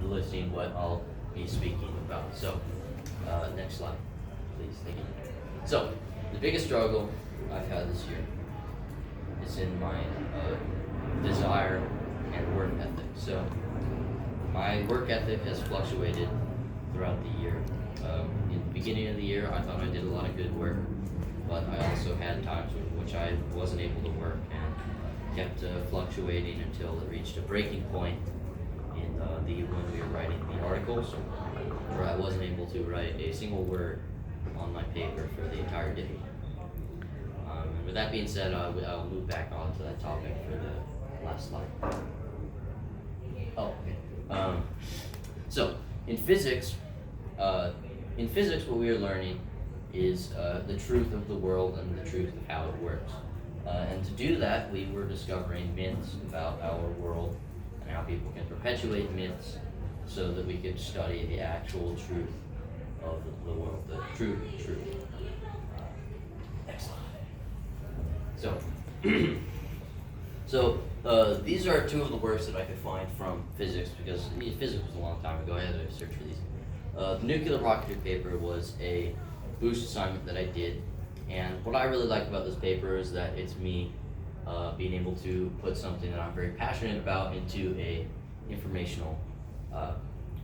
listing what I'll be speaking about. So, next slide, please. Thank you. So, the biggest struggle I've had this year is in my desire and work ethic. So, my work ethic has fluctuated throughout the year. In the beginning of the year, I thought I did a lot of good work, but I also had times in which I wasn't able to work and kept fluctuating until it reached a breaking point in when we were writing the articles, where I wasn't able to write a single word on my paper for the entire day. And with that being said, I'll move back on to that topic for the last slide. Oh, okay. So in physics, what we are learning is the truth of the world and the truth of how it works. And to do that, we were discovering myths about our world and how people can perpetuate myths so that we could study the actual truth of the world, the true truth. Next slide. So, these are two of the works that I could find from physics, because physics was a long time ago. I had to search for these. The nuclear rocketry paper was a boost assignment that I did, and what I really like about this paper is that it's me being able to put something that I'm very passionate about into a informational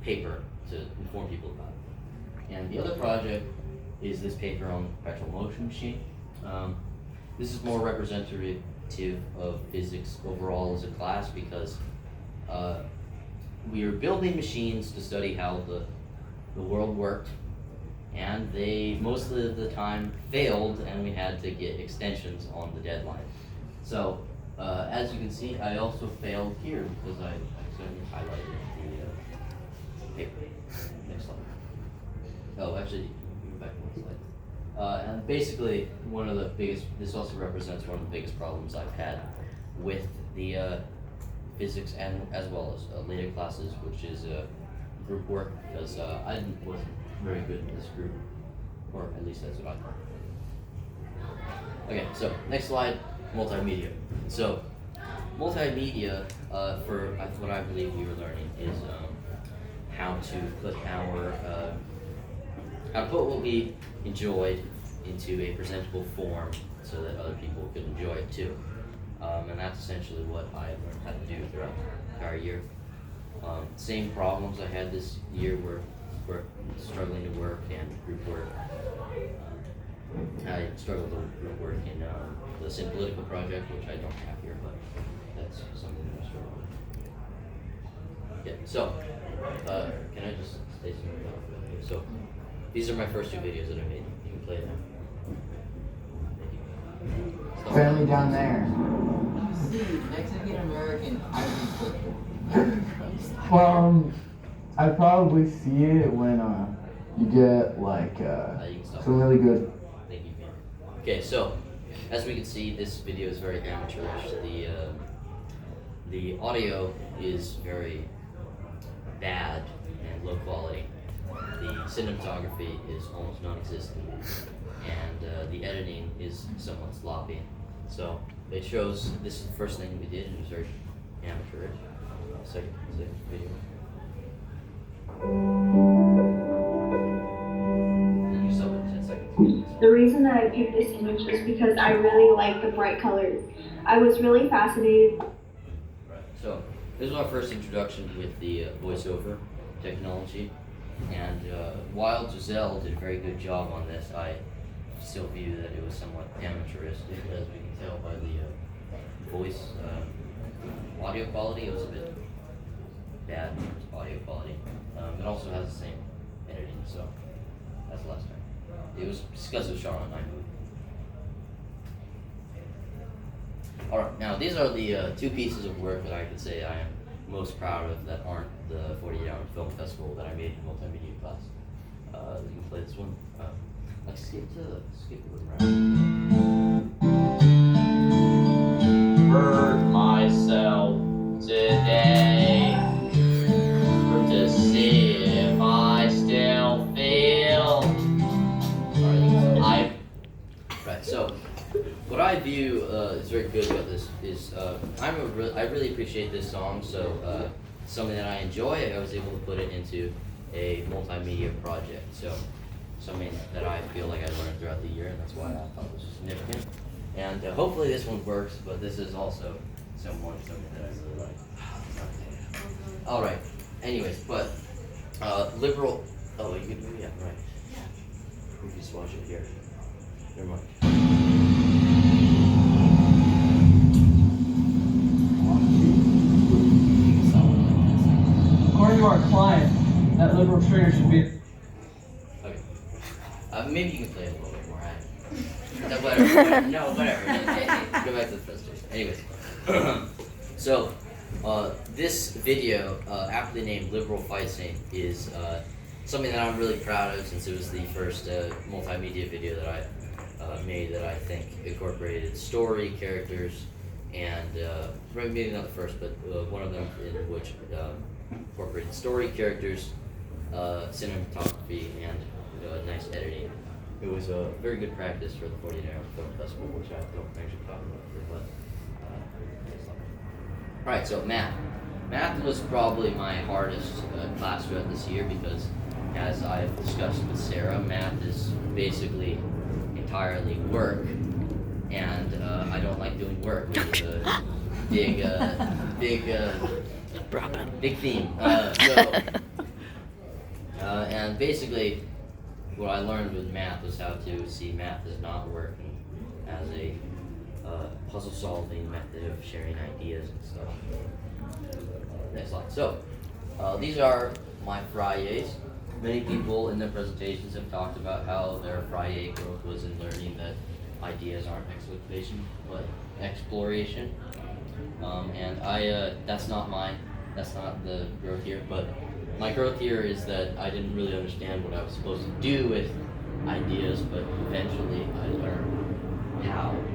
paper to inform people about it. And the other project is this paper on the perpetual motion machine. This is more representative of physics overall as a class, because we are building machines to study how the world worked, and they most of the time failed, and we had to get extensions on the deadline. So as you can see, I also failed here because I accidentally highlighted the paper. Next slide. Oh, actually, go back one slide. And basically, this also represents one of the biggest problems I've had with the physics, and as well as later classes, which is group work, because I wasn't very good in this group, or at least that's what I thought. Okay, so next slide, multimedia. So multimedia, for what I believe we were learning, is how to put what we enjoyed into a presentable form so that other people could enjoy it too. And that's essentially what I learned how to do throughout the entire year. Same problems I had this year were struggling to work and group work. I struggled to group work in the Synpolitical project, which I don't have here, but that's something that I struggle with. Yeah, so, can I just say something about it? So, these are my first two videos that I made. You can play them. Family down there. Mexican American Well, I probably see it when you get like some really good. Thank you, man. Okay, so as we can see, this video is very amateurish. The audio is very bad and low quality. The cinematography is almost non-existent, and the editing is somewhat sloppy. So it shows this is the first thing we did, and it was very amateurish. Second video. You saw it 10 seconds. The reason that I picked this image is because I really like the bright colors. I was really fascinated. Right. So this was our first introduction with the voiceover technology, and while Giselle did a very good job on this, I still view that it was somewhat amateuristic, as we can tell by the voice audio quality. It was a bit bad in terms of audio quality. It also has the same editing, so that's the last time. It was because it was shot on iMovie. Alright, now these are the two pieces of work that I could say I am most proud of that aren't the 48-hour film festival that I made in multimedia class. You can play this one. Let's skip it around. Hurt myself today to see if I still feel. Right. So, what I view is very good about this is I really appreciate this song. So something that I enjoy, I was able to put it into a multimedia project. So something that I feel like I learned throughout the year, and that's why I thought it was significant. And hopefully this one works, but this is also something that I really like. All right. Anyways, but liberal. Oh, you can. Yeah, right. We can just watch it here. Never mind. According to our client, that liberal trigger should be. Okay. Maybe you can play it a little bit more. No, whatever. No, whatever. Go back to the presentation. Anyways, so this video, aptly named "Liberal Fight Scene," is something that I'm really proud of, since it was the first multimedia video that I made that I think incorporated story, characters, and maybe not the first, but one of them in which incorporated story, characters, cinematography, and nice editing. It was a very good practice for the 48-hour film festival, which I don't actually talk about here, but alright, so math. Math was probably my hardest class throughout this year because, as I've discussed with Sarah, math is basically entirely work, and I don't like doing work, which is a big theme. And basically, what I learned with math was how to see math as not work and as a puzzle-solving method of sharing ideas and stuff. Next slide. So, these are my Fridays. Many people in their presentations have talked about how their Friday growth was in learning that ideas aren't exploitation, but exploration. And that's not the growth here, but my growth here is that I didn't really understand what I was supposed to do with ideas, but eventually I learned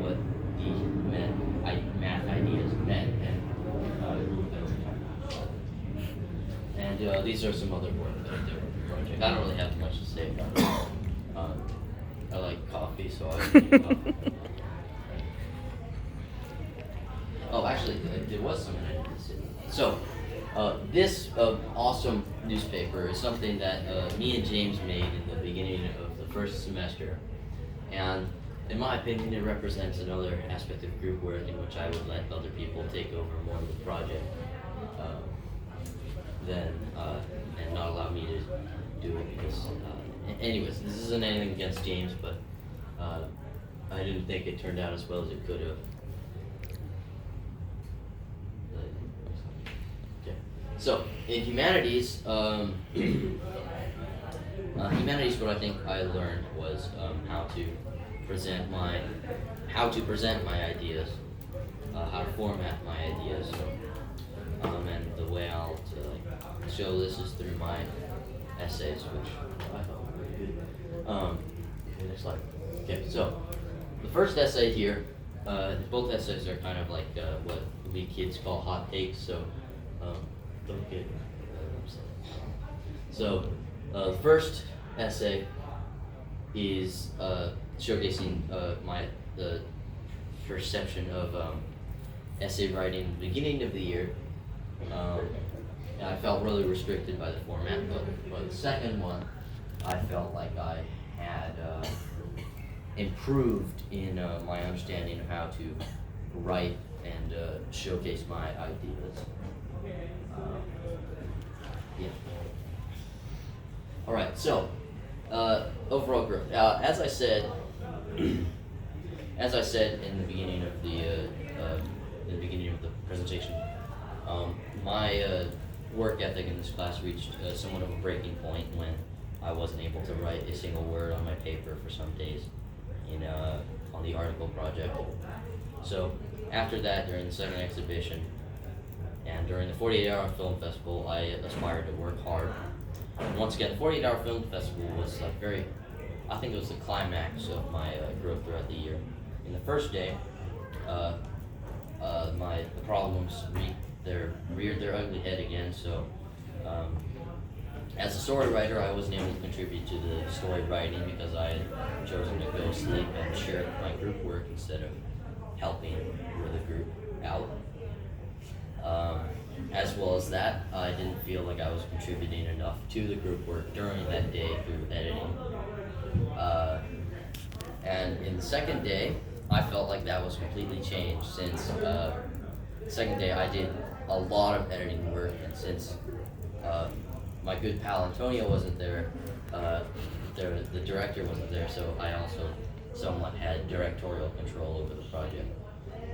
what the math ideas meant, and these are some other work that I did with the project. I don't really have much to say about it. I like coffee, so I drink coffee. Oh, actually, there was something I didn't say. So, this awesome newspaper is something that me and James made in the beginning of the first semester, and in my opinion, it represents another aspect of group work in which I would let other people take over more of the project and not allow me to do it because. Anyways, this isn't anything against James, but I didn't think it turned out as well as it could have. Okay. So in humanities, what I think I learned was how to present my ideas, how to format my ideas, and the way I'll show this is through my essays, which I thought were really good. Next slide. Okay, so the first essay here, both essays are kind of like what we kids call hot takes, so don't get upset. So the first essay is showcasing the perception of essay writing at the beginning of the year. And I felt really restricted by the format, but the second one, I felt like I had improved in my understanding of how to write and showcase my ideas. Yeah. All right. So overall growth. As I said in the beginning of the presentation, my work ethic in this class reached somewhat of a breaking point when I wasn't able to write a single word on my paper for some days on the article project. So after that, during the second exhibition and during the 48-hour film festival, I aspired to work hard. And once again, the 48-hour film festival was I think it was the climax of my growth throughout the year. In the first day, the problems reared their ugly head again, so as a story writer, I wasn't able to contribute to the story writing because I had chosen to go sleep and share my group work instead of helping the group out. as well as that, I didn't feel like I was contributing enough to the group work during that day through editing. And in the second day, I felt like that was completely changed since the second day I did a lot of editing work, and since my good pal Antonio wasn't there, the director wasn't there, so I also somewhat had directorial control over the project.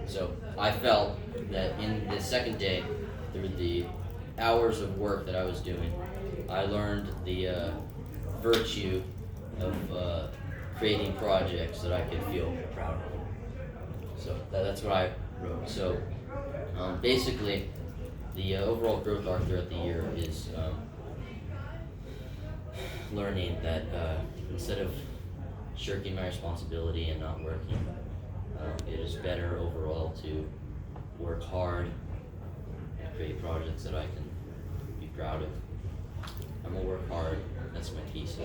So I felt that in the second day, through the hours of work that I was doing, I learned the virtue of creating projects that I could feel proud of. So that's what I wrote. So basically, the overall growth arc throughout the year is learning that instead of shirking my responsibility and not working, it is better overall to work hard and create projects that I can be proud of. I'm gonna work hard. That's my thesis.